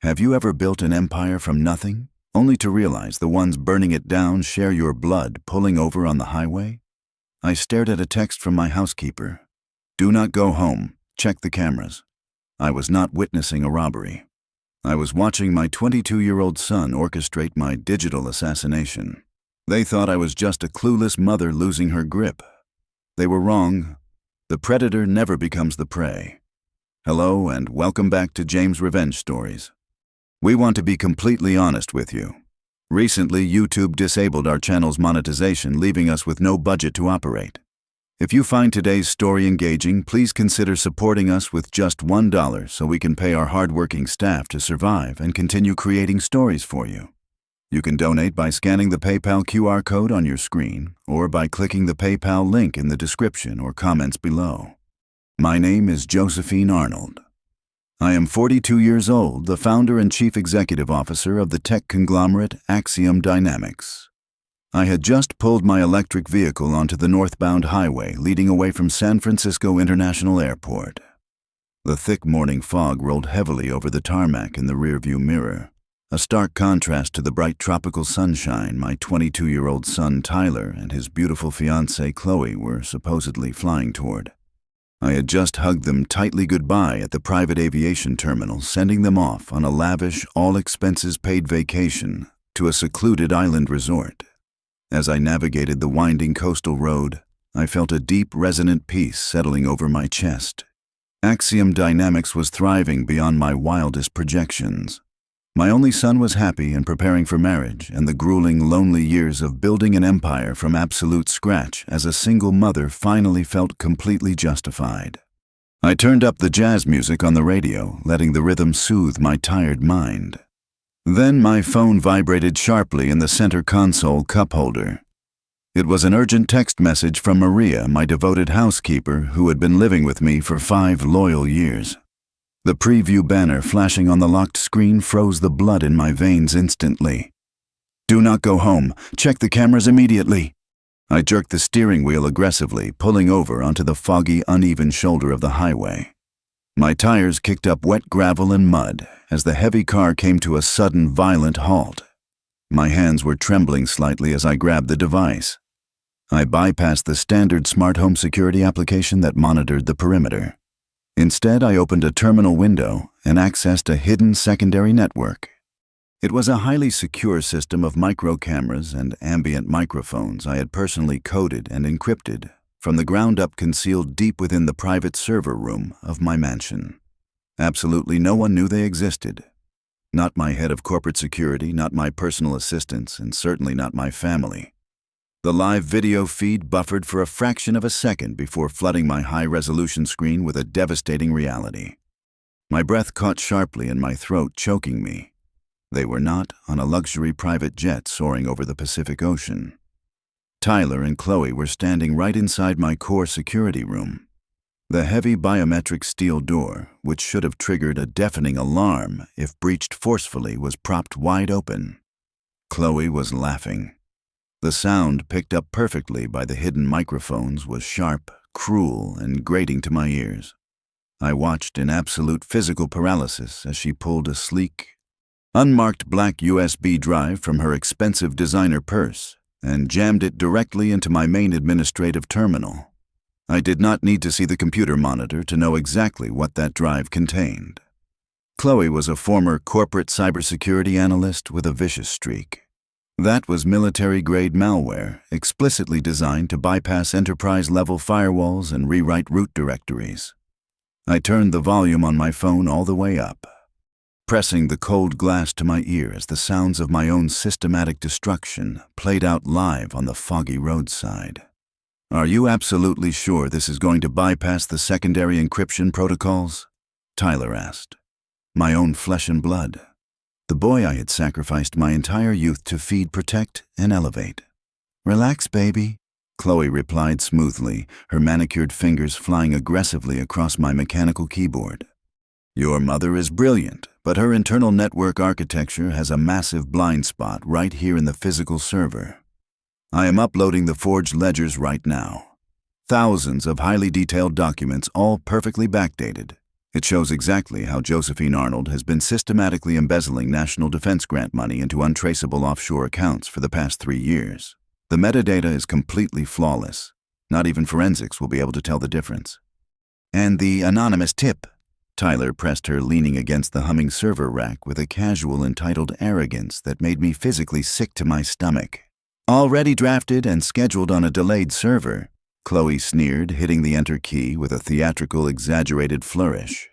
Have you ever built an empire from nothing, only to realize the ones burning it down share your blood pulling over on the highway? I stared at a text from my housekeeper. Do not go home. Check the cameras. I was not witnessing a robbery. I was watching my 22-year-old son orchestrate my digital assassination. They thought I was just a clueless mother losing her grip. They were wrong. The predator never becomes the prey. Hello and welcome back to James Revenge Stories. We want to be completely honest with you. Recently, YouTube disabled our channel's monetization, leaving us with no budget to operate. If you find today's story engaging, please consider supporting us with just $1 so we can pay our hardworking staff to survive and continue creating stories for you. You can donate by scanning the PayPal QR code on your screen or by clicking the PayPal link in the description or comments below. My name is Josephine Arnold. I am 42 years old, the founder and chief executive officer of the tech conglomerate Axiom Dynamics. I had just pulled my electric vehicle onto the northbound highway leading away from San Francisco International Airport. The thick morning fog rolled heavily over the tarmac in the rearview mirror, a stark contrast to the bright tropical sunshine my 22-year-old son Tyler and his beautiful fiancée Chloe were supposedly flying toward. I had just hugged them tightly goodbye at the private aviation terminal, sending them off on a lavish, all-expenses-paid vacation to a secluded island resort. As I navigated the winding coastal road, I felt a deep, resonant peace settling over my chest. Axiom Dynamics was thriving beyond my wildest projections. My only son was happy and preparing for marriage, and the grueling, lonely years of building an empire from absolute scratch as a single mother finally felt completely justified. I turned up the jazz music on the radio, letting the rhythm soothe my tired mind. Then my phone vibrated sharply in the center console cup holder. It was an urgent text message from Maria, my devoted housekeeper, who had been living with me for 5 loyal years. The preview banner flashing on the locked screen froze the blood in my veins instantly. Do not go home. Check the cameras immediately. I jerked the steering wheel aggressively, pulling over onto the foggy, uneven shoulder of the highway. My tires kicked up wet gravel and mud as the heavy car came to a sudden, violent halt. My hands were trembling slightly as I grabbed the device. I bypassed the standard smart home security application that monitored the perimeter. Instead, I opened a terminal window and accessed a hidden secondary network. It was a highly secure system of micro cameras and ambient microphones I had personally coded and encrypted, from the ground up concealed deep within the private server room of my mansion. Absolutely no one knew they existed. Not my head of corporate security, not my personal assistants, and certainly not my family. The live video feed buffered for a fraction of a second before flooding my high-resolution screen with a devastating reality. My breath caught sharply in my throat, choking me. They were not on a luxury private jet soaring over the Pacific Ocean. Tyler and Chloe were standing right inside my core security room. The heavy biometric steel door, which should have triggered a deafening alarm if breached forcefully, was propped wide open. Chloe was laughing. The sound, picked up perfectly by the hidden microphones, was sharp, cruel, and grating to my ears. I watched in absolute physical paralysis as she pulled a sleek, unmarked black USB drive from her expensive designer purse and jammed it directly into my main administrative terminal. I did not need to see the computer monitor to know exactly what that drive contained. Chloe was a former corporate cybersecurity analyst with a vicious streak. That was military-grade malware, explicitly designed to bypass enterprise-level firewalls and rewrite root directories. I turned the volume on my phone all the way up, pressing the cold glass to my ear as the sounds of my own systematic destruction played out live on the foggy roadside. Are you absolutely sure this is going to bypass the secondary encryption protocols? Tyler asked. My own flesh and blood. The boy I had sacrificed my entire youth to feed, protect, and elevate. Relax, baby, Chloe replied smoothly, her manicured fingers flying aggressively across my mechanical keyboard. Your mother is brilliant, but her internal network architecture has a massive blind spot right here in the physical server. I am uploading the forged ledgers right now. Thousands of highly detailed documents, all perfectly backdated. It shows exactly how Josephine Arnold has been systematically embezzling National Defense Grant money into untraceable offshore accounts for the past 3 years. The metadata is completely flawless. Not even forensics will be able to tell the difference. And the anonymous tip. Tyler pressed her, leaning against the humming server rack with a casual, entitled arrogance that made me physically sick to my stomach. Already drafted and scheduled on a delayed server, Chloe sneered, hitting the enter key with a theatrical, exaggerated flourish.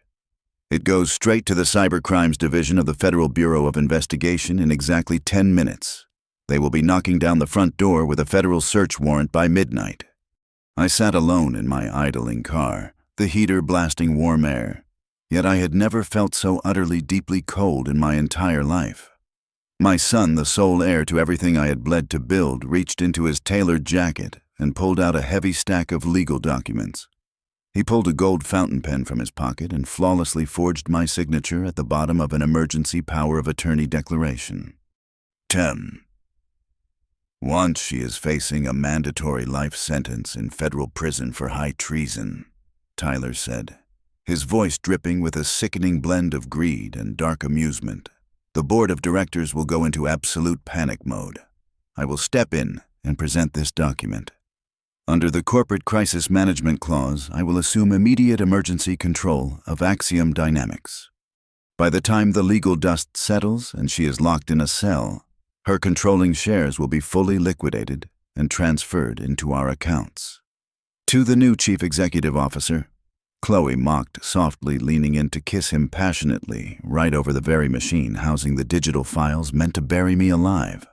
It goes straight to the Cybercrimes Division of the Federal Bureau of Investigation in exactly 10 minutes. They will be knocking down the front door with a federal search warrant by midnight. I sat alone in my idling car, the heater blasting warm air. Yet I had never felt so utterly deeply cold in my entire life. My son, the sole heir to everything I had bled to build, reached into his tailored jacket and pulled out a heavy stack of legal documents. He pulled a gold fountain pen from his pocket and flawlessly forged my signature at the bottom of an emergency power of attorney declaration. Tem. Once she is facing a mandatory life sentence in federal prison for high treason, Tyler said, his voice dripping with a sickening blend of greed and dark amusement. The board of directors will go into absolute panic mode. I will step in and present this document. Under the Corporate Crisis Management Clause, I will assume immediate emergency control of Axiom Dynamics. By the time the legal dust settles and she is locked in a cell, her controlling shares will be fully liquidated and transferred into our accounts. To the new Chief Executive Officer, Chloe mocked softly, leaning in to kiss him passionately right over the very machine housing the digital files meant to bury me alive.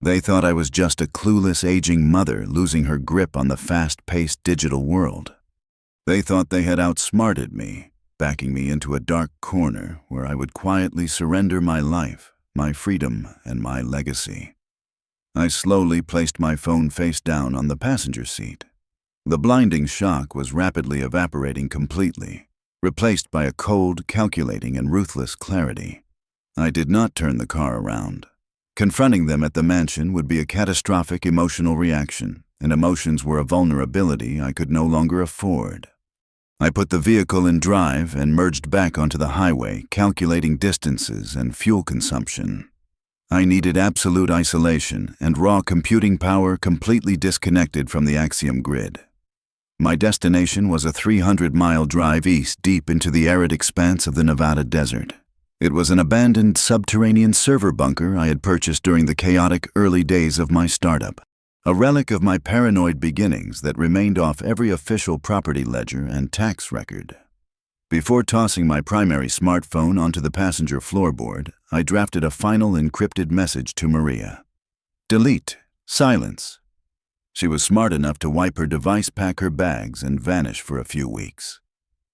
They thought I was just a clueless aging mother losing her grip on the fast-paced digital world. They thought they had outsmarted me, backing me into a dark corner where I would quietly surrender my life, my freedom, and my legacy. I slowly placed my phone face down on the passenger seat. The blinding shock was rapidly evaporating completely, replaced by a cold, calculating, and ruthless clarity. I did not turn the car around. Confronting them at the mansion would be a catastrophic emotional reaction, and emotions were a vulnerability I could no longer afford. I put the vehicle in drive and merged back onto the highway, calculating distances and fuel consumption. I needed absolute isolation and raw computing power completely disconnected from the Axiom grid. My destination was a 300-mile drive east deep into the arid expanse of the Nevada desert. It was an abandoned subterranean server bunker I had purchased during the chaotic early days of my startup, a relic of my paranoid beginnings that remained off every official property ledger and tax record. Before tossing my primary smartphone onto the passenger floorboard, I drafted a final encrypted message to Maria. Delete. Silence. She was smart enough to wipe her device, pack her bags, and vanish for a few weeks.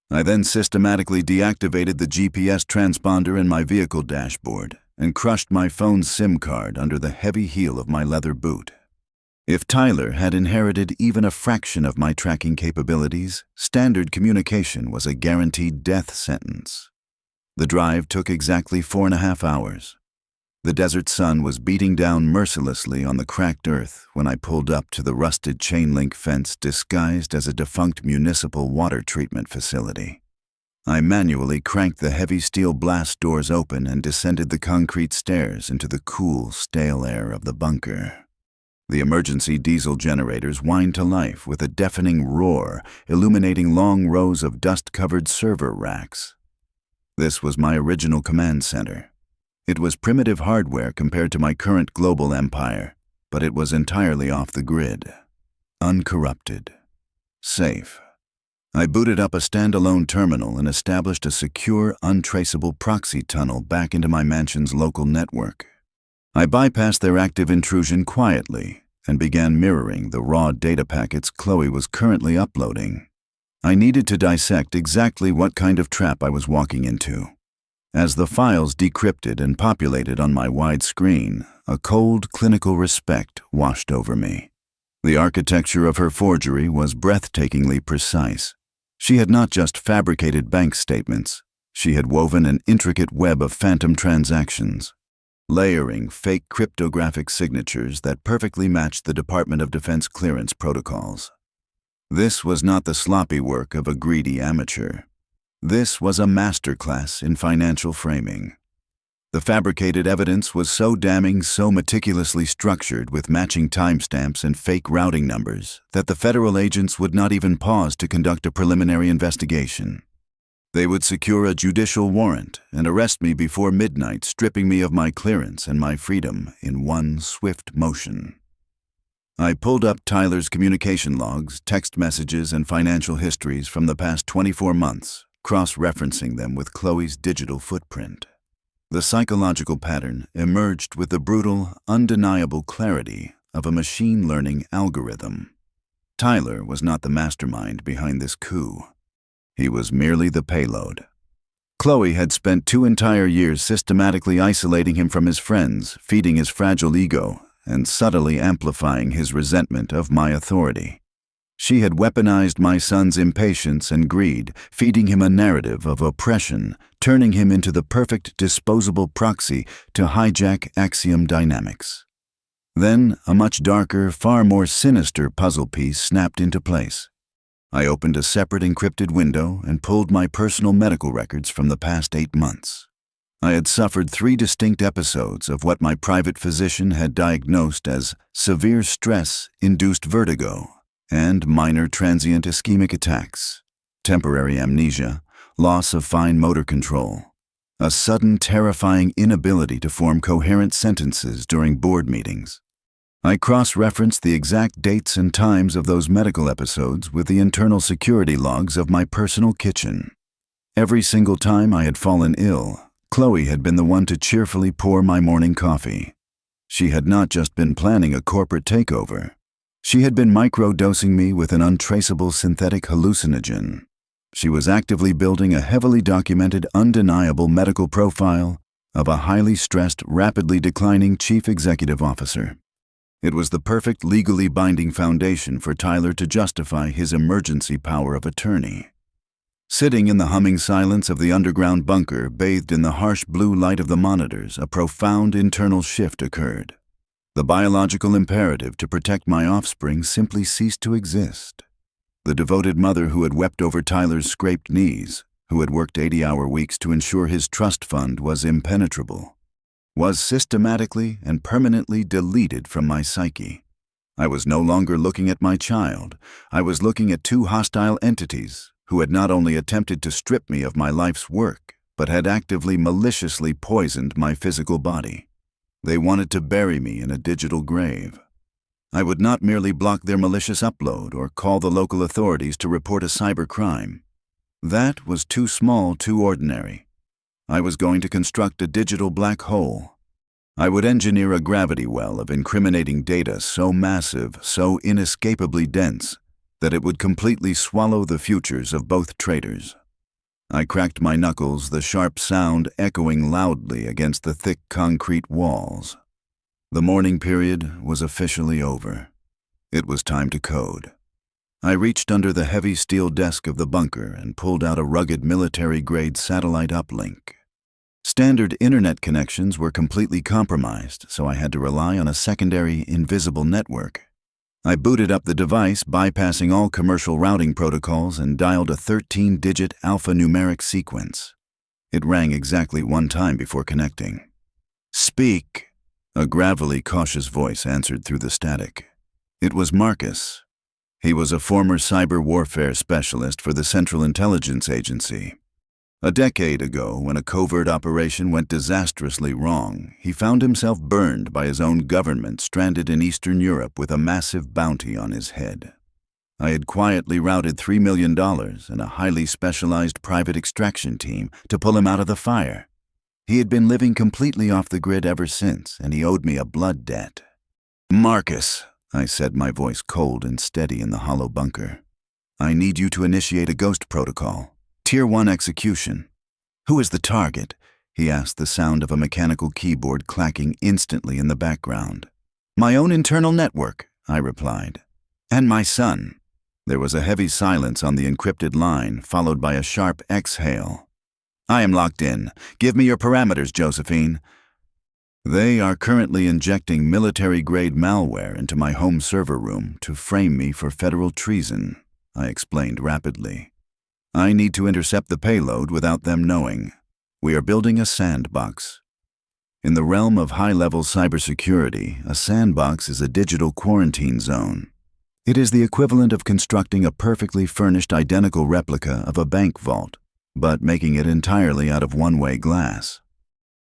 I then systematically deactivated the GPS transponder in my vehicle dashboard and crushed my phone's SIM card under the heavy heel of my leather boot. If Tyler had inherited even a fraction of my tracking capabilities, standard communication was a guaranteed death sentence. The drive took exactly 4.5 hours. The desert sun was beating down mercilessly on the cracked earth when I pulled up to the rusted chain-link fence disguised as a defunct municipal water treatment facility. I manually cranked the heavy steel blast doors open and descended the concrete stairs into the cool, stale air of the bunker. The emergency diesel generators whined to life with a deafening roar, illuminating long rows of dust-covered server racks. This was my original command center. It was primitive hardware compared to my current global empire, but it was entirely off the grid. Uncorrupted. Safe. I booted up a standalone terminal and established a secure, untraceable proxy tunnel back into my mansion's local network. I bypassed their active intrusion quietly and began mirroring the raw data packets Chloe was currently uploading. I needed to dissect exactly what kind of trap I was walking into. As the files decrypted and populated on my wide screen, a cold, clinical respect washed over me. The architecture of her forgery was breathtakingly precise. She had not just fabricated bank statements, she had woven an intricate web of phantom transactions, layering fake cryptographic signatures that perfectly matched the Department of Defense clearance protocols. This was not the sloppy work of a greedy amateur. This was a masterclass in financial framing. The fabricated evidence was so damning, so meticulously structured with matching timestamps and fake routing numbers that the federal agents would not even pause to conduct a preliminary investigation. They would secure a judicial warrant and arrest me before midnight, stripping me of my clearance and my freedom in one swift motion. I pulled up Tyler's communication logs, text messages, and financial histories from the past 24 months, cross-referencing them with Chloe's digital footprint. The psychological pattern emerged with the brutal, undeniable clarity of a machine learning algorithm. Tyler was not the mastermind behind this coup. He was merely the payload. Chloe had spent 2 entire years systematically isolating him from his friends, feeding his fragile ego, and subtly amplifying his resentment of my authority. She had weaponized my son's impatience and greed, feeding him a narrative of oppression, turning him into the perfect disposable proxy to hijack Axiom dynamics. Then, a much darker, far more sinister puzzle piece snapped into place. I opened a separate encrypted window and pulled my personal medical records from the past 8 months. I had suffered 3 distinct episodes of what my private physician had diagnosed as severe stress-induced vertigo and minor transient ischemic attacks, temporary amnesia, loss of fine motor control, a sudden terrifying inability to form coherent sentences during board meetings. I cross-referenced the exact dates and times of those medical episodes with the internal security logs of my personal kitchen. Every single time I had fallen ill, Chloe had been the one to cheerfully pour my morning coffee. She had not just been planning a corporate takeover. She had been micro-dosing me with an untraceable synthetic hallucinogen. She was actively building a heavily documented, undeniable medical profile of a highly stressed, rapidly declining chief executive officer. It was the perfect legally binding foundation for Tyler to justify his emergency power of attorney. Sitting in the humming silence of the underground bunker, bathed in the harsh blue light of the monitors, a profound internal shift occurred. The biological imperative to protect my offspring simply ceased to exist. The devoted mother who had wept over Tyler's scraped knees, who had worked 80-hour weeks to ensure his trust fund was impenetrable, was systematically and permanently deleted from my psyche. I was no longer looking at my child. I was looking at 2 hostile entities who had not only attempted to strip me of my life's work, but had actively maliciously poisoned my physical body. They wanted to bury me in a digital grave. I would not merely block their malicious upload or call the local authorities to report a cybercrime. That was too small, too ordinary. I was going to construct a digital black hole. I would engineer a gravity well of incriminating data so massive, so inescapably dense, that it would completely swallow the futures of both traitors. I cracked my knuckles, the sharp sound echoing loudly against the thick concrete walls. The mourning period was officially over. It was time to code. I reached under the heavy steel desk of the bunker and pulled out a rugged military-grade satellite uplink. Standard internet connections were completely compromised, so I had to rely on a secondary, invisible network. I booted up the device, bypassing all commercial routing protocols, and dialed a 13-digit alphanumeric sequence. It rang exactly 1 time before connecting. "Speak," a gravelly, cautious voice answered through the static. It was Marcus. He was a former cyber warfare specialist for the Central Intelligence Agency. A decade ago, when a covert operation went disastrously wrong, he found himself burned by his own government, stranded in Eastern Europe with a massive bounty on his head. I had quietly routed $3 million and a highly specialized private extraction team to pull him out of the fire. He had been living completely off the grid ever since, and he owed me a blood debt. "Marcus," I said, my voice cold and steady in the hollow bunker, "I need you to initiate a ghost protocol. Tier 1 execution." "Who is the target?" he asked, the sound of a mechanical keyboard clacking instantly in the background. "My own internal network," I replied. "And my son." There was a heavy silence on the encrypted line, followed by a sharp exhale. "I am locked in. Give me your parameters, Josephine." "They are currently injecting military-grade malware into my home server room to frame me for federal treason," I explained rapidly. I need to intercept the payload without them knowing. We are building a sandbox. In the realm of high-level cybersecurity, a sandbox is a digital quarantine zone. It is the equivalent of constructing a perfectly furnished identical replica of a bank vault, but making it entirely out of one-way glass.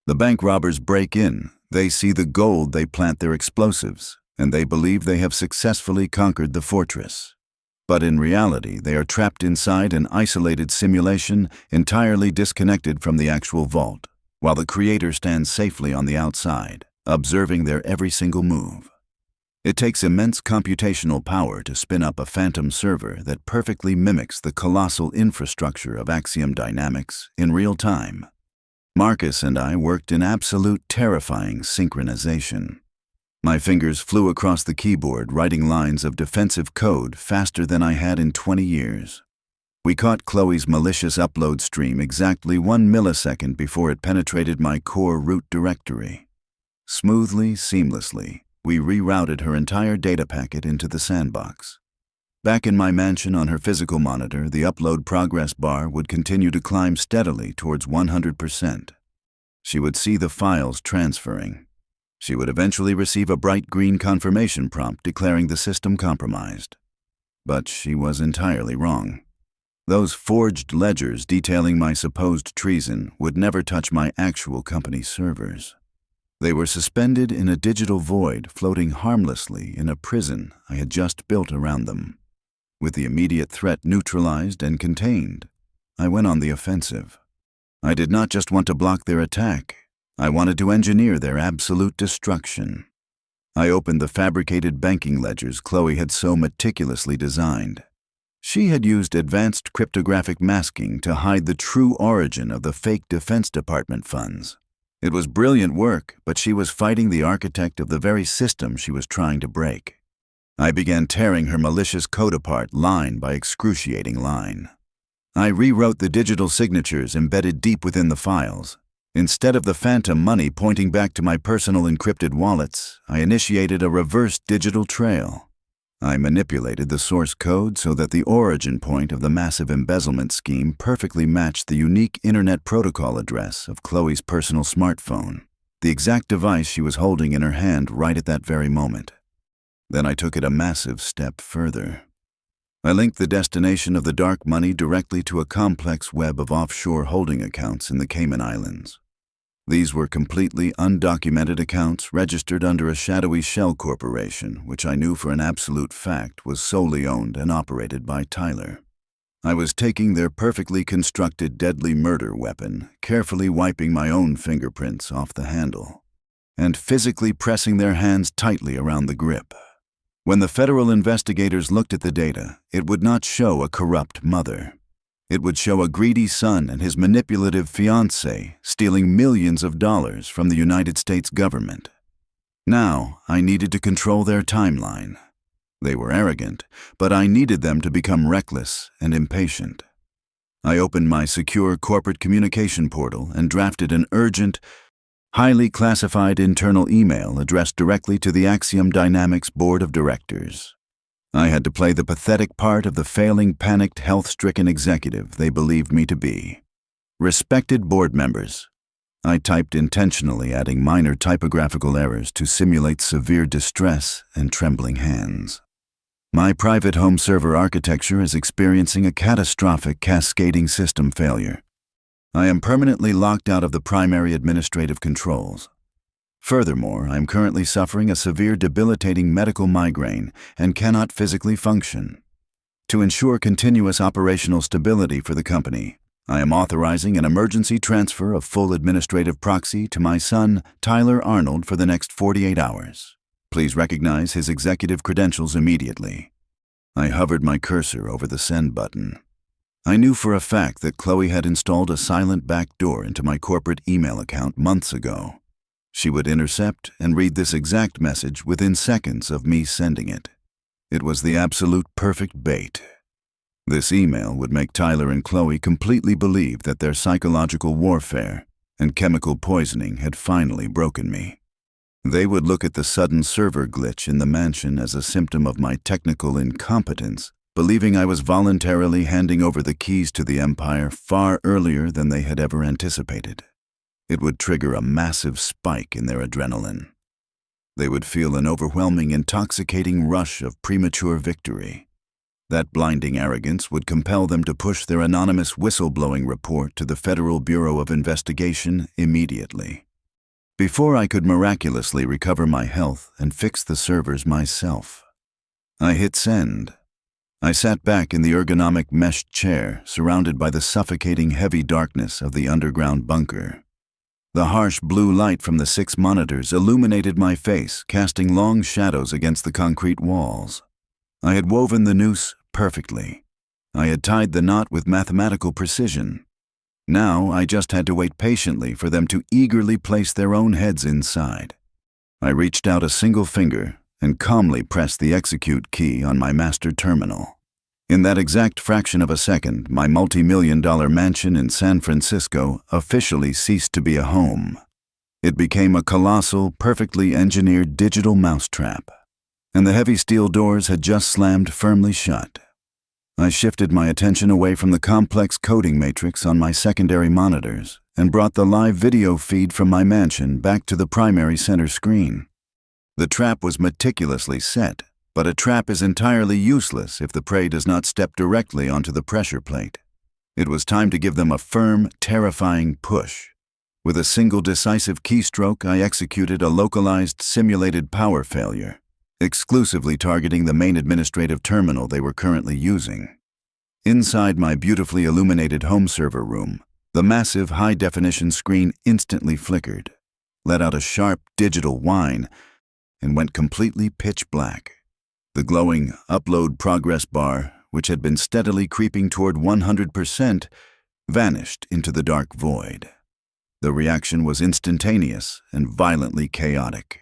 The bank robbers break in, they see the gold, they plant their explosives, and they believe they have successfully conquered the fortress. But in reality, they are trapped inside an isolated simulation entirely disconnected from the actual vault, while the creator stands safely on the outside, observing their every single move. It takes immense computational power to spin up a phantom server that perfectly mimics the colossal infrastructure of Axiom Dynamics in real time. Marcus and I worked in absolute terrifying synchronization. My fingers flew across the keyboard, writing lines of defensive code faster than I had in 20 years. We caught Chloe's malicious upload stream exactly 1 millisecond before it penetrated my core root directory. Smoothly, seamlessly, we rerouted her entire data packet into the sandbox. Back in my mansion on her physical monitor, the upload progress bar would continue to climb steadily towards 100%. She would see the files transferring. She would eventually receive a bright green confirmation prompt declaring the system compromised. But she was entirely wrong. Those forged ledgers detailing my supposed treason would never touch my actual company servers. They were suspended in a digital void, floating harmlessly in a prison I had just built around them. With the immediate threat neutralized and contained, I went on the offensive. I did not just want to block their attack. I wanted to engineer their absolute destruction. I opened the fabricated banking ledgers Chloe had so meticulously designed. She had used advanced cryptographic masking to hide the true origin of the fake Defense Department funds. It was brilliant work, but she was fighting the architect of the very system she was trying to break. I began tearing her malicious code apart line by excruciating line. I rewrote the digital signatures embedded deep within the files. Instead of the phantom money pointing back to my personal encrypted wallets, I initiated a reverse digital trail. I manipulated the source code so that the origin point of the massive embezzlement scheme perfectly matched the unique Internet Protocol address of Chloe's personal smartphone, the exact device she was holding in her hand right at that very moment. Then I took it a massive step further. I linked the destination of the dark money directly to a complex web of offshore holding accounts in the Cayman Islands. These were completely undocumented accounts registered under a shadowy shell corporation, which I knew for an absolute fact was solely owned and operated by Tyler. I was taking their perfectly constructed deadly murder weapon, carefully wiping my own fingerprints off the handle, and physically pressing their hands tightly around the grip. When the federal investigators looked at the data, it would not show a corrupt mother. It would show a greedy son and his manipulative fiancée stealing millions of dollars from the United States government. Now, I needed to control their timeline. They were arrogant, but I needed them to become reckless and impatient. I opened my secure corporate communication portal and drafted an urgent, highly classified internal email addressed directly to the Axiom Dynamics Board of Directors. I had to play the pathetic part of the failing, panicked, health-stricken executive they believed me to be. Respected board members, I typed intentionally, adding minor typographical errors to simulate severe distress and trembling hands. My private home server architecture is experiencing a catastrophic cascading system failure. I am permanently locked out of the primary administrative controls. Furthermore, I am currently suffering a severe debilitating medical migraine and cannot physically function. To ensure continuous operational stability for the company, I am authorizing an emergency transfer of full administrative proxy to my son, Tyler Arnold, for the next 48 hours. Please recognize his executive credentials immediately. I hovered my cursor over the send button. I knew for a fact that Chloe had installed a silent backdoor into my corporate email account months ago. She would intercept and read this exact message within seconds of me sending it. It was the absolute perfect bait. This email would make Tyler and Chloe completely believe that their psychological warfare and chemical poisoning had finally broken me. They would look at the sudden server glitch in the mansion as a symptom of my technical incompetence, believing I was voluntarily handing over the keys to the empire far earlier than they had ever anticipated. It would trigger a massive spike in their adrenaline. They would feel an overwhelming, intoxicating rush of premature victory. That blinding arrogance would compel them to push their anonymous whistleblowing report to the Federal Bureau of Investigation immediately. Before I could miraculously recover my health and fix the servers myself, I hit send. I sat back in the ergonomic meshed chair, surrounded by the suffocating heavy darkness of the underground bunker. The harsh blue light from the 6 monitors illuminated my face, casting long shadows against the concrete walls. I had woven the noose perfectly. I had tied the knot with mathematical precision. Now I just had to wait patiently for them to eagerly place their own heads inside. I reached out a single finger and calmly pressed the execute key on my master terminal. In that exact fraction of a second, my multi-million-dollar mansion in San Francisco officially ceased to be a home. It became a colossal, perfectly engineered digital mousetrap, and the heavy steel doors had just slammed firmly shut. I shifted my attention away from the complex coding matrix on my secondary monitors and brought the live video feed from my mansion back to the primary center screen. The trap was meticulously set, but a trap is entirely useless if the prey does not step directly onto the pressure plate. It was time to give them a firm, terrifying push. With a single decisive keystroke, I executed a localized simulated power failure, exclusively targeting the main administrative terminal they were currently using. Inside my beautifully illuminated home server room, the massive high-definition screen instantly flickered, let out a sharp digital whine, and went completely pitch black. The glowing upload progress bar, which had been steadily creeping toward 100%, vanished into the dark void. The reaction was instantaneous and violently chaotic.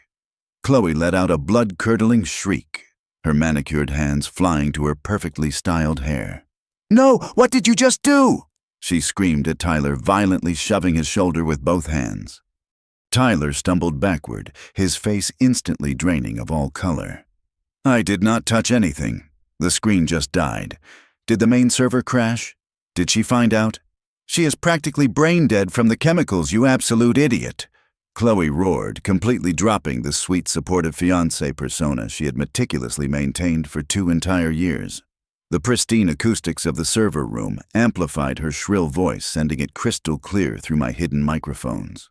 Chloe let out a blood-curdling shriek, her manicured hands flying to her perfectly styled hair. "No, what did you just do?" she screamed at Tyler, violently shoving his shoulder with both hands. Tyler stumbled backward, his face instantly draining of all color. "I did not touch anything. The screen just died. Did the main server crash? Did she find out? She is practically brain dead from the chemicals, you absolute idiot." Chloe roared, completely dropping the sweet, supportive fiancé persona she had meticulously maintained for 2 entire years. The pristine acoustics of the server room amplified her shrill voice, sending it crystal clear through my hidden microphones.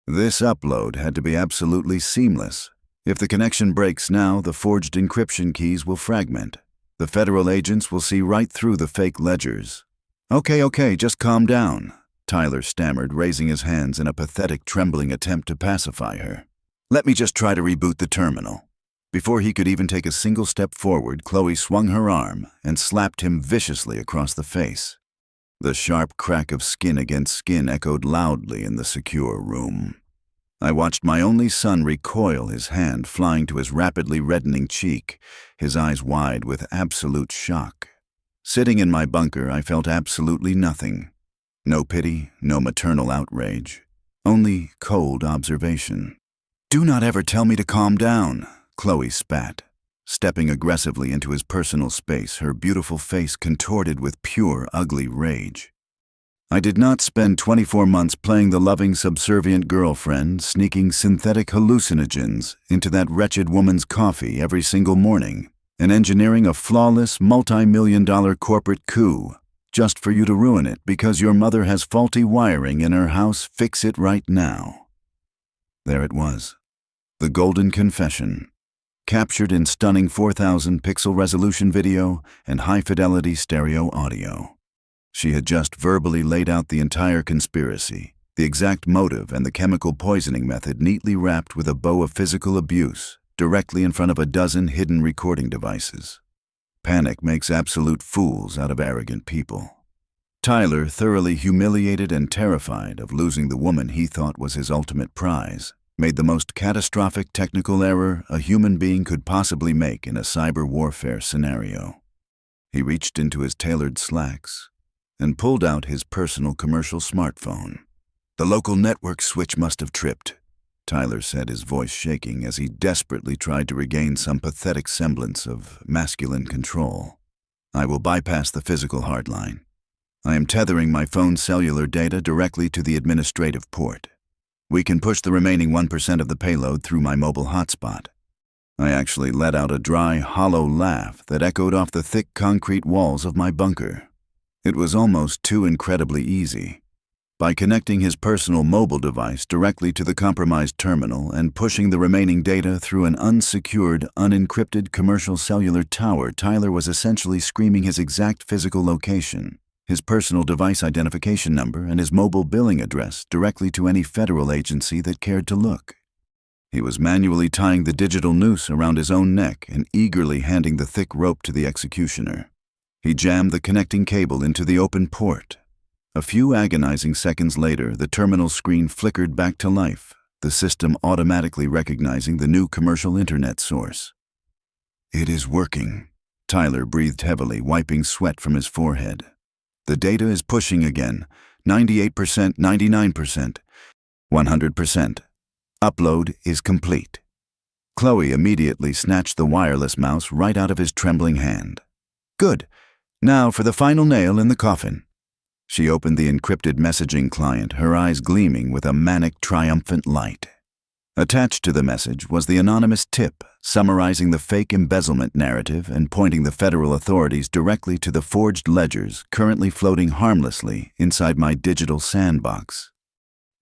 This upload had to be absolutely seamless. If the connection breaks now, the forged encryption keys will fragment. The federal agents will see right through the fake ledgers. Okay, just calm down," Tyler stammered, raising his hands in a pathetic, trembling attempt to pacify her. "Let me just try to reboot the terminal." Before he could even take a single step forward, Chloe swung her arm and slapped him viciously across the face. The sharp crack of skin against skin echoed loudly in the secure room. I watched my only son recoil, his hand flying to his rapidly reddening cheek, his eyes wide with absolute shock. Sitting in my bunker, I felt absolutely nothing. No pity, no maternal outrage, only cold observation. "Do not ever tell me to calm down," Chloe spat, stepping aggressively into his personal space, her beautiful face contorted with pure, ugly rage. I did not spend 24 months playing the loving, subservient girlfriend, sneaking synthetic hallucinogens into that wretched woman's coffee every single morning, and engineering a flawless, multi-million-dollar corporate coup, just for you to ruin it because your mother has faulty wiring in her house. Fix it right now. There it was, the golden confession, captured in stunning 4,000 pixel resolution video and high-fidelity stereo audio. She had just verbally laid out the entire conspiracy, the exact motive and the chemical poisoning method neatly wrapped with a bow of physical abuse, directly in front of a dozen hidden recording devices. Panic makes absolute fools out of arrogant people. Tyler, thoroughly humiliated and terrified of losing the woman he thought was his ultimate prize, made the most catastrophic technical error a human being could possibly make in a cyber warfare scenario. He reached into his tailored slacks and pulled out his personal commercial smartphone. "The local network switch must have tripped," Tyler said, his voice shaking as he desperately tried to regain some pathetic semblance of masculine control. I will bypass the physical hardline. I am tethering my phone's cellular data directly to the administrative port. We can push the remaining 1% of the payload through my mobile hotspot. I actually let out a dry, hollow laugh that echoed off the thick concrete walls of my bunker. It was almost too incredibly easy. By connecting his personal mobile device directly to the compromised terminal and pushing the remaining data through an unsecured, unencrypted commercial cellular tower, Tyler was essentially screaming his exact physical location, his personal device identification number, and his mobile billing address directly to any federal agency that cared to look. He was manually tying the digital noose around his own neck and eagerly handing the thick rope to the executioner. He jammed the connecting cable into the open port. A few agonizing seconds later, the terminal screen flickered back to life, the system automatically recognizing the new commercial internet source. "It is working," Tyler breathed heavily, wiping sweat from his forehead. "The data is pushing again. 98%, 99%, 100%. Upload is complete." Chloe immediately snatched the wireless mouse right out of his trembling hand. "Good. Now for the final nail in the coffin." She opened the encrypted messaging client, her eyes gleaming with a manic, triumphant light. Attached to the message was the anonymous tip summarizing the fake embezzlement narrative and pointing the federal authorities directly to the forged ledgers currently floating harmlessly inside my digital sandbox.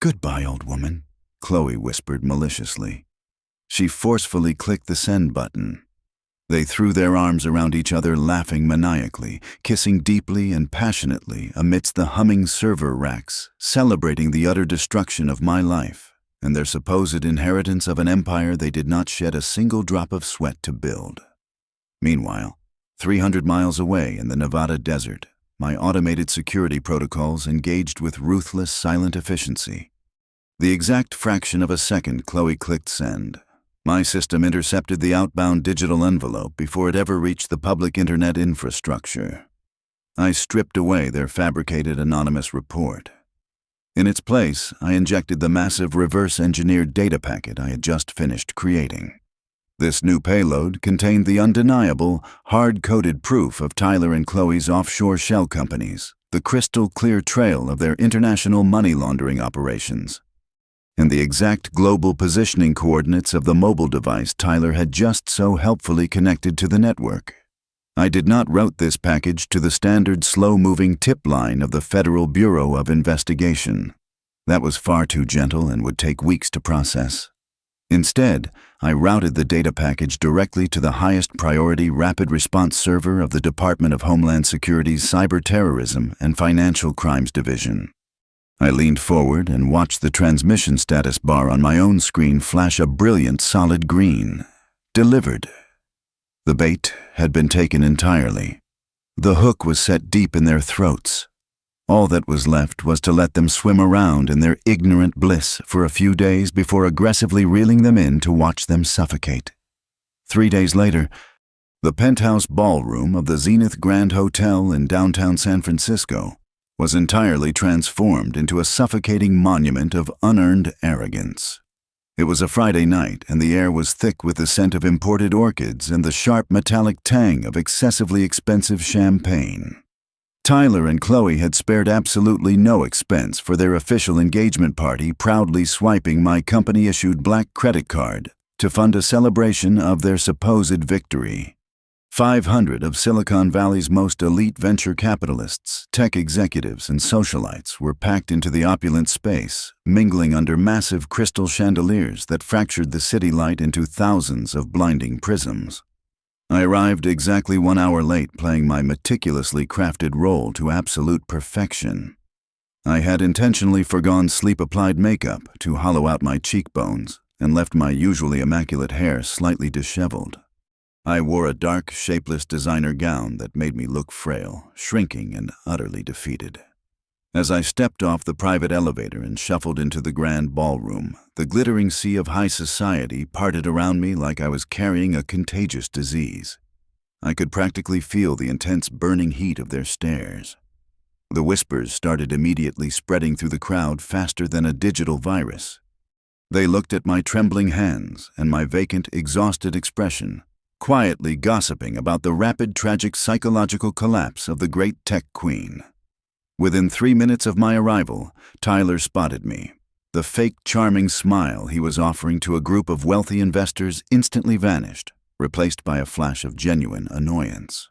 "Goodbye, old woman," Chloe whispered maliciously. She forcefully clicked the send button. They threw their arms around each other, laughing maniacally, kissing deeply and passionately amidst the humming server racks, celebrating the utter destruction of my life and their supposed inheritance of an empire they did not shed a single drop of sweat to build. Meanwhile, 300 miles away in the Nevada desert, my automated security protocols engaged with ruthless, silent efficiency. The exact fraction of a second Chloe clicked send, my system intercepted the outbound digital envelope before it ever reached the public internet infrastructure. I stripped away their fabricated anonymous report. In its place, I injected the massive reverse-engineered data packet I had just finished creating. This new payload contained the undeniable, hard-coded proof of Tyler and Chloe's offshore shell companies, the crystal-clear trail of their international money laundering operations, and the exact global positioning coordinates of the mobile device Tyler had just so helpfully connected to the network. I did not route this package to the standard slow-moving tip line of the Federal Bureau of Investigation. That was far too gentle and would take weeks to process. Instead, I routed the data package directly to the highest priority rapid response server of the Department of Homeland Security's Cyberterrorism and Financial Crimes Division. I leaned forward and watched the transmission status bar on my own screen flash a brilliant solid green. Delivered. The bait had been taken entirely. The hook was set deep in their throats. All that was left was to let them swim around in their ignorant bliss for a few days before aggressively reeling them in to watch them suffocate. 3 days later, the penthouse ballroom of the Zenith Grand Hotel in downtown San Francisco was entirely transformed into a suffocating monument of unearned arrogance. It was a Friday night, and the air was thick with the scent of imported orchids and the sharp metallic tang of excessively expensive champagne. Tyler and Chloe had spared absolutely no expense for their official engagement party, proudly swiping my company-issued black credit card to fund a celebration of their supposed victory. 500 of Silicon Valley's most elite venture capitalists, tech executives, and socialites were packed into the opulent space, mingling under massive crystal chandeliers that fractured the city light into thousands of blinding prisms. I arrived exactly 1 hour late, playing my meticulously crafted role to absolute perfection. I had intentionally forgone sleep-applied makeup to hollow out my cheekbones and left my usually immaculate hair slightly disheveled. I wore a dark, shapeless designer gown that made me look frail, shrinking, and utterly defeated. As I stepped off the private elevator and shuffled into the grand ballroom, the glittering sea of high society parted around me like I was carrying a contagious disease. I could practically feel the intense burning heat of their stares. The whispers started immediately spreading through the crowd faster than a digital virus. They looked at my trembling hands and my vacant, exhausted expression, quietly gossiping about the rapid tragic psychological collapse of the great tech queen. Within 3 minutes of my arrival, Tyler spotted me. The fake charming smile he was offering to a group of wealthy investors instantly vanished, replaced by a flash of genuine annoyance.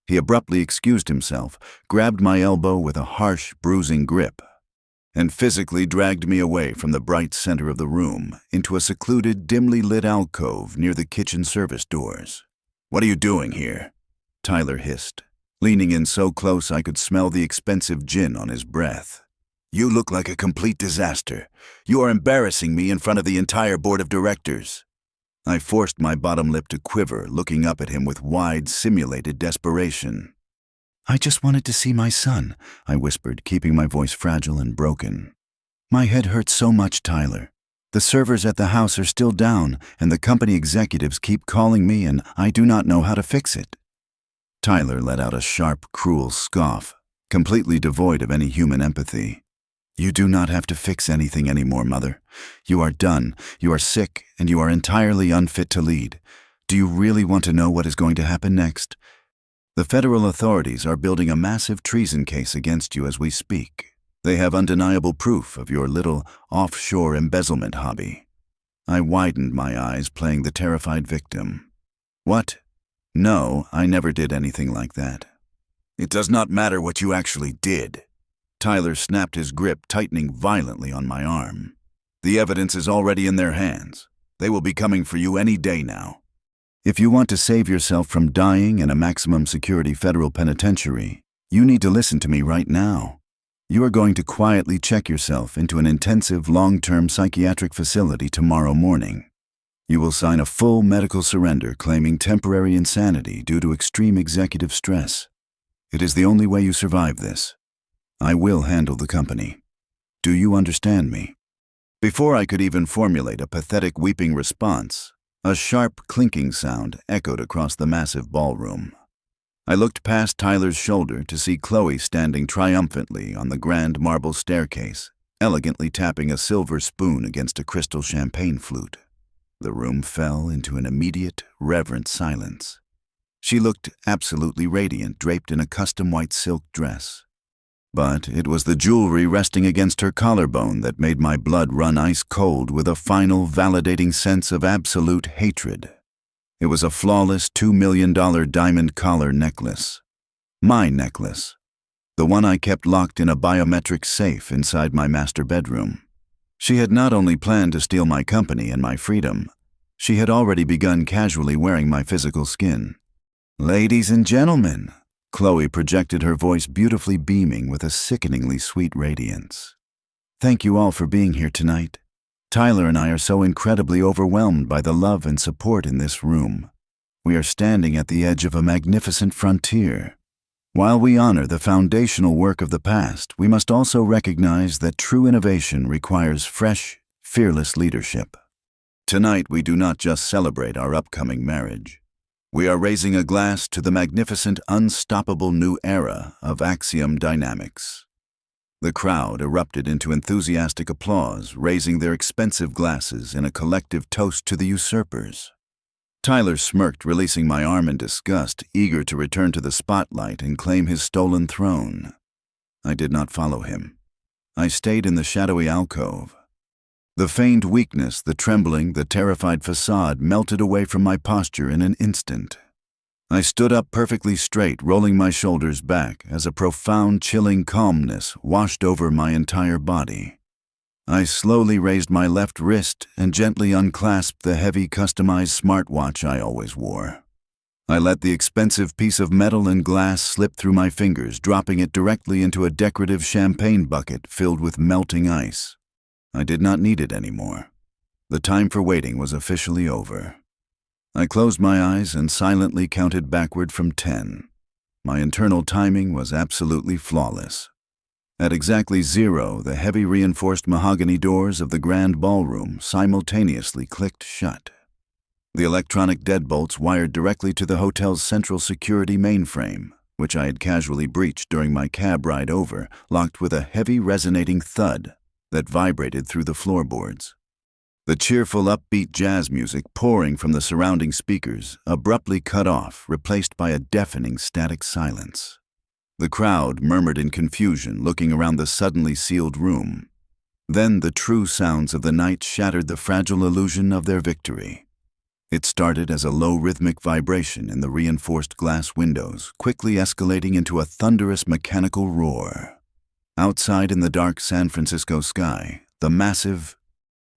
He abruptly excused himself, grabbed my elbow with a harsh, bruising grip, and physically dragged me away from the bright center of the room into a secluded, dimly lit alcove near the kitchen service doors. "What are you doing here?" Tyler hissed, leaning in so close I could smell the expensive gin on his breath. "You look like a complete disaster. You are embarrassing me in front of the entire board of directors." I forced my bottom lip to quiver, looking up at him with wide, simulated desperation. "I just wanted to see my son," I whispered, keeping my voice fragile and broken. "My head hurts so much, Tyler. The servers at the house are still down, and the company executives keep calling me, and I do not know how to fix it." Tyler let out a sharp, cruel scoff, completely devoid of any human empathy. "You do not have to fix anything anymore, Mother. You are done, you are sick, and you are entirely unfit to lead. Do you really want to know what is going to happen next? The federal authorities are building a massive treason case against you as we speak. They have undeniable proof of your little offshore embezzlement hobby." I widened my eyes, playing the terrified victim. "What? No, I never did anything like that." "It does not matter what you actually did." Tyler snapped his grip, tightening violently on my arm. "The evidence is already in their hands. They will be coming for you any day now. If you want to save yourself from dying in a maximum security federal penitentiary, you need to listen to me right now. You are going to quietly check yourself into an intensive long-term psychiatric facility tomorrow morning. You will sign a full medical surrender claiming temporary insanity due to extreme executive stress. It is the only way you survive this. I will handle the company. Do you understand me?" Before I could even formulate a pathetic weeping response, a sharp clinking sound echoed across the massive ballroom. I looked past Tyler's shoulder to see Chloe standing triumphantly on the grand marble staircase, elegantly tapping a silver spoon against a crystal champagne flute. The room fell into an immediate, reverent silence. She looked absolutely radiant, draped in a custom white silk dress. But it was the jewelry resting against her collarbone that made my blood run ice cold with a final, validating sense of absolute hatred. It was a flawless $2 million diamond collar necklace. My necklace. The one I kept locked in a biometric safe inside my master bedroom. She had not only planned to steal my company and my freedom, she had already begun casually wearing my physical skin. "Ladies and gentlemen," Chloe projected her voice beautifully beaming with a sickeningly sweet radiance. "Thank you all for being here tonight. Tyler and I are so incredibly overwhelmed by the love and support in this room. We are standing at the edge of a magnificent frontier. While we honor the foundational work of the past, we must also recognize that true innovation requires fresh, fearless leadership. Tonight we do not just celebrate our upcoming marriage. We are raising a glass to the magnificent, unstoppable new era of Axiom Dynamics." The crowd erupted into enthusiastic applause, raising their expensive glasses in a collective toast to the usurpers. Tyler smirked, releasing my arm in disgust, eager to return to the spotlight and claim his stolen throne. I did not follow him. I stayed in the shadowy alcove. The feigned weakness, the trembling, the terrified facade melted away from my posture in an instant. I stood up perfectly straight, rolling my shoulders back as a profound, chilling calmness washed over my entire body. I slowly raised my left wrist and gently unclasped the heavy, customized smartwatch I always wore. I let the expensive piece of metal and glass slip through my fingers, dropping it directly into a decorative champagne bucket filled with melting ice. I did not need it anymore. The time for waiting was officially over. I closed my eyes and silently counted backward from 10. My internal timing was absolutely flawless. At exactly 0, the heavy reinforced mahogany doors of the grand ballroom simultaneously clicked shut. The electronic deadbolts wired directly to the hotel's central security mainframe, which I had casually breached during my cab ride over, locked with a heavy resonating thud that vibrated through the floorboards. The cheerful, upbeat jazz music pouring from the surrounding speakers abruptly cut off, replaced by a deafening static silence. The crowd murmured in confusion, looking around the suddenly sealed room. Then the true sounds of the night shattered the fragile illusion of their victory. It started as a low rhythmic vibration in the reinforced glass windows, quickly escalating into a thunderous mechanical roar. Outside in the dark San Francisco sky, the massive,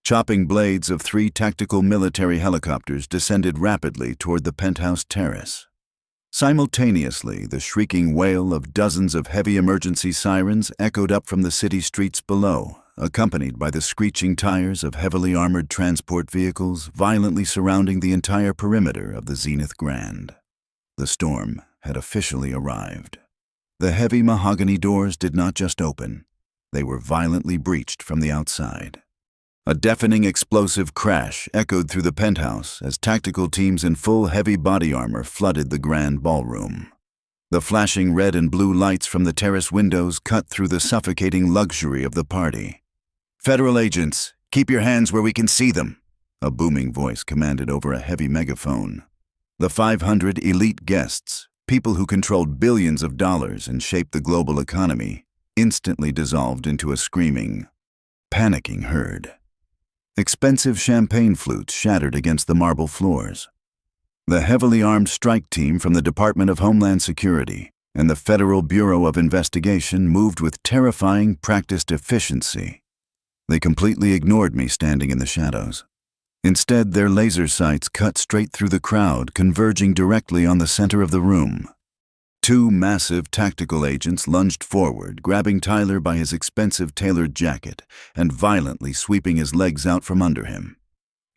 chopping blades of 3 tactical military helicopters descended rapidly toward the penthouse terrace. Simultaneously, the shrieking wail of dozens of heavy emergency sirens echoed up from the city streets below, accompanied by the screeching tires of heavily armored transport vehicles violently surrounding the entire perimeter of the Zenith Grand. The storm had officially arrived. The heavy mahogany doors did not just open, they were violently breached from the outside. A deafening explosive crash echoed through the penthouse as tactical teams in full heavy body armor flooded the grand ballroom. The flashing red and blue lights from the terrace windows cut through the suffocating luxury of the party. "Federal agents, keep your hands where we can see them," a booming voice commanded over a heavy megaphone. The 500 elite guests, people who controlled billions of dollars and shaped the global economy, instantly dissolved into a screaming, panicking herd. Expensive champagne flutes shattered against the marble floors. The heavily armed strike team from the Department of Homeland Security and the Federal Bureau of Investigation moved with terrifying, practiced efficiency. They completely ignored me standing in the shadows. Instead, their laser sights cut straight through the crowd, converging directly on the center of the room. 2 massive tactical agents lunged forward, grabbing Tyler by his expensive tailored jacket and violently sweeping his legs out from under him.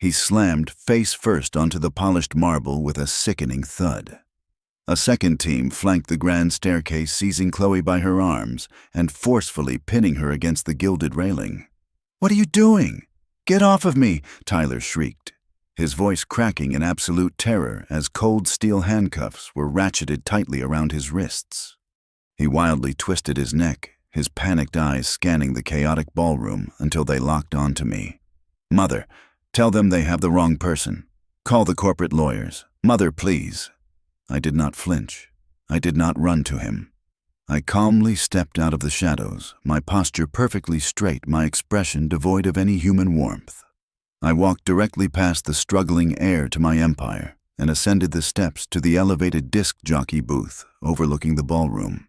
He slammed face first onto the polished marble with a sickening thud. A second team flanked the grand staircase, seizing Chloe by her arms and forcefully pinning her against the gilded railing. "What are you doing? Get off of me!" Tyler shrieked, his voice cracking in absolute terror as cold steel handcuffs were ratcheted tightly around his wrists. He wildly twisted his neck, his panicked eyes scanning the chaotic ballroom until they locked onto me. "Mother, tell them they have the wrong person. Call the corporate lawyers. Mother, please." I did not flinch. I did not run to him. I calmly stepped out of the shadows, my posture perfectly straight, my expression devoid of any human warmth. I walked directly past the struggling heir to my empire and ascended the steps to the elevated disc jockey booth overlooking the ballroom.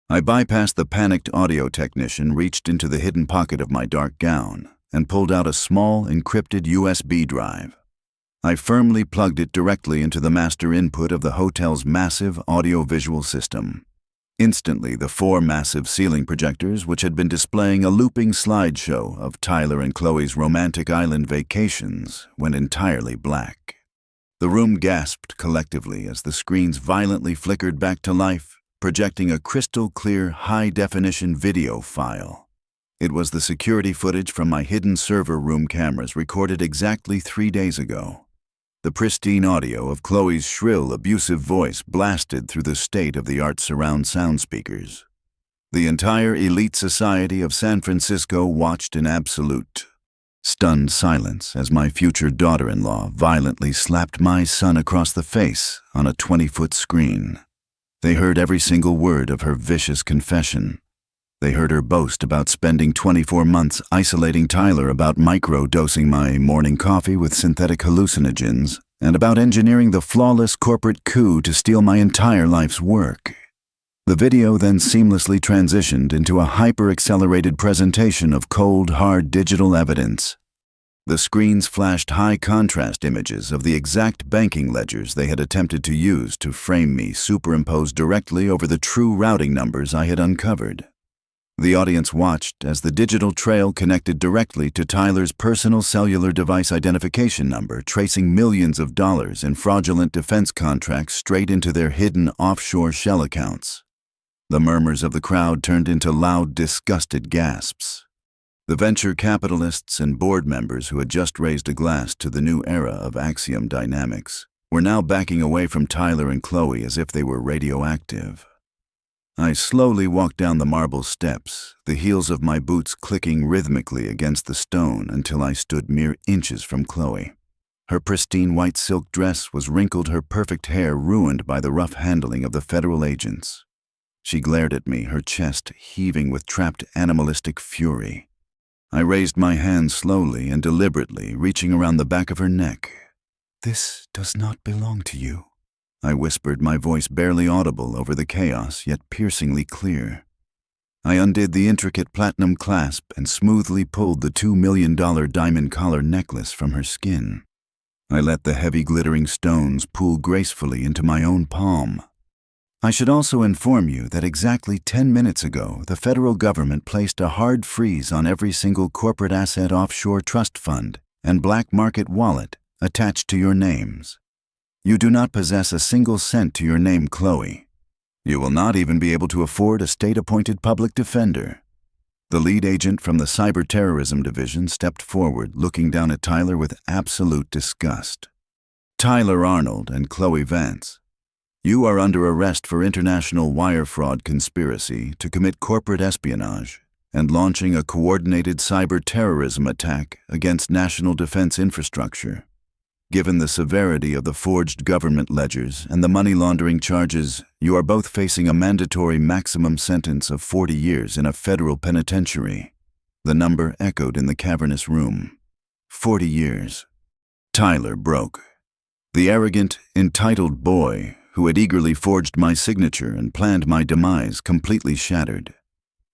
I bypassed the panicked audio technician, reached into the hidden pocket of my dark gown, and pulled out a small, encrypted USB drive. I firmly plugged it directly into the master input of the hotel's massive audio-visual system. Instantly, the 4 massive ceiling projectors, which had been displaying a looping slideshow of Tyler and Chloe's romantic island vacations, went entirely black. The room gasped collectively as the screens violently flickered back to life, projecting a crystal-clear, high-definition video file. It was the security footage from my hidden server room cameras recorded exactly 3 days ago. The pristine audio of Chloe's shrill, abusive voice blasted through the state-of-the-art surround sound speakers. The entire elite society of San Francisco watched in absolute, stunned silence as my future daughter-in-law violently slapped my son across the face on a 20-foot screen. They heard every single word of her vicious confession. They heard her boast about spending 24 months isolating Tyler, about micro-dosing my morning coffee with synthetic hallucinogens, and about engineering the flawless corporate coup to steal my entire life's work. The video then seamlessly transitioned into a hyper-accelerated presentation of cold, hard digital evidence. The screens flashed high-contrast images of the exact banking ledgers they had attempted to use to frame me, superimposed directly over the true routing numbers I had uncovered. The audience watched as the digital trail connected directly to Tyler's personal cellular device identification number, tracing millions of dollars in fraudulent defense contracts straight into their hidden offshore shell accounts. The murmurs of the crowd turned into loud, disgusted gasps. The venture capitalists and board members who had just raised a glass to the new era of Axiom Dynamics were now backing away from Tyler and Chloe as if they were radioactive. I slowly walked down the marble steps, the heels of my boots clicking rhythmically against the stone until I stood mere inches from Chloe. Her pristine white silk dress was wrinkled, her perfect hair ruined by the rough handling of the federal agents. She glared at me, her chest heaving with trapped animalistic fury. I raised my hand slowly and deliberately, reaching around the back of her neck. "This does not belong to you," I whispered, my voice barely audible over the chaos, yet piercingly clear. I undid the intricate platinum clasp and smoothly pulled the $2 million diamond collar necklace from her skin. I let the heavy glittering stones pool gracefully into my own palm. I should also inform you that exactly 10 minutes ago, the federal government placed a hard freeze on every single corporate asset offshore trust fund and black market wallet attached to your names. You do not possess a single cent to your name, Chloe. You will not even be able to afford a state-appointed public defender. The lead agent from the Cyberterrorism Division stepped forward, looking down at Tyler with absolute disgust. "Tyler Arnold and Chloe Vance, you are under arrest for international wire fraud conspiracy to commit corporate espionage and launching a coordinated cyber-terrorism attack against national defense infrastructure. Given the severity of the forged government ledgers and the money laundering charges, you are both facing a mandatory maximum sentence of 40 years in a federal penitentiary." The number echoed in the cavernous room. 40 years. Tyler broke. The arrogant, entitled boy who had eagerly forged my signature and planned my demise completely shattered.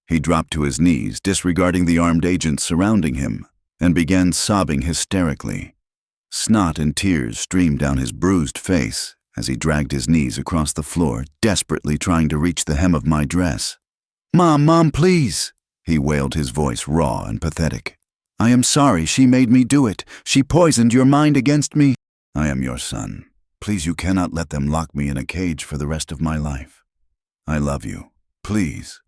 He dropped to his knees, disregarding the armed agents surrounding him, and began sobbing hysterically. Snot and tears streamed down his bruised face as he dragged his knees across the floor, desperately trying to reach the hem of my dress. Mom, please," he wailed, his voice raw and pathetic. "I am sorry, she made me do it. She poisoned your mind against me." "I am your son. Please, you cannot let them lock me in a cage for the rest of my life. I love you. Please."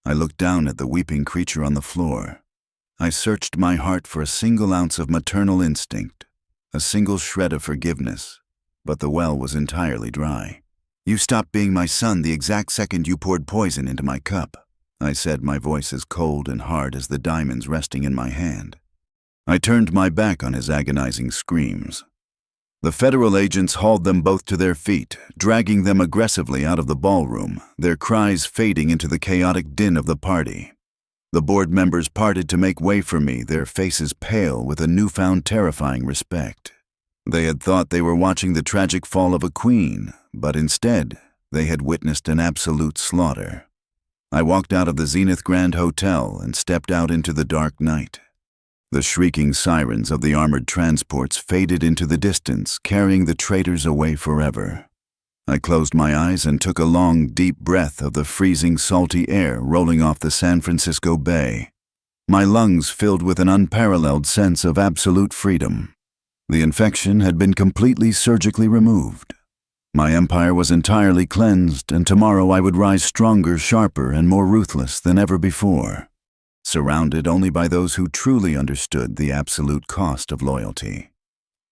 I looked down at the weeping creature on the floor. I searched my heart for a single ounce of maternal instinct, a single shred of forgiveness, but the well was entirely dry. "You stopped being my son the exact second you poured poison into my cup," I said, my voice as cold and hard as the diamonds resting in my hand. I turned my back on his agonizing screams. The federal agents hauled them both to their feet, dragging them aggressively out of the ballroom, their cries fading into the chaotic din of the party. The board members parted to make way for me, their faces pale with a newfound terrifying respect. They had thought they were watching the tragic fall of a queen, but instead, they had witnessed an absolute slaughter. I walked out of the Zenith Grand Hotel and stepped out into the dark night. The shrieking sirens of the armored transports faded into the distance, carrying the traitors away forever. I closed my eyes and took a long, deep breath of the freezing, salty air rolling off the San Francisco Bay. My lungs filled with an unparalleled sense of absolute freedom. The infection had been completely surgically removed. My empire was entirely cleansed, and tomorrow I would rise stronger, sharper, and more ruthless than ever before, surrounded only by those who truly understood the absolute cost of loyalty.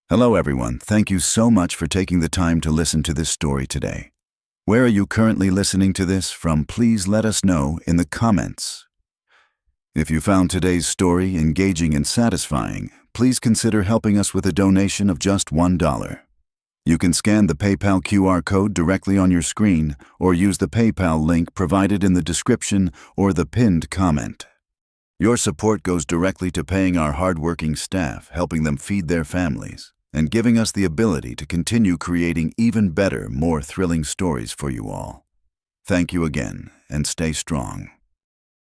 Hello everyone, thank you so much for taking the time to listen to this story today. Where are you currently listening to this from? Please let us know in the comments. If you found today's story engaging and satisfying, please consider helping us with a donation of just $1. You can scan the PayPal QR code directly on your screen or use the PayPal link provided in the description or the pinned comment. Your support goes directly to paying our hardworking staff, helping them feed their families, and giving us the ability to continue creating even better, more thrilling stories for you all. Thank you again, and stay strong.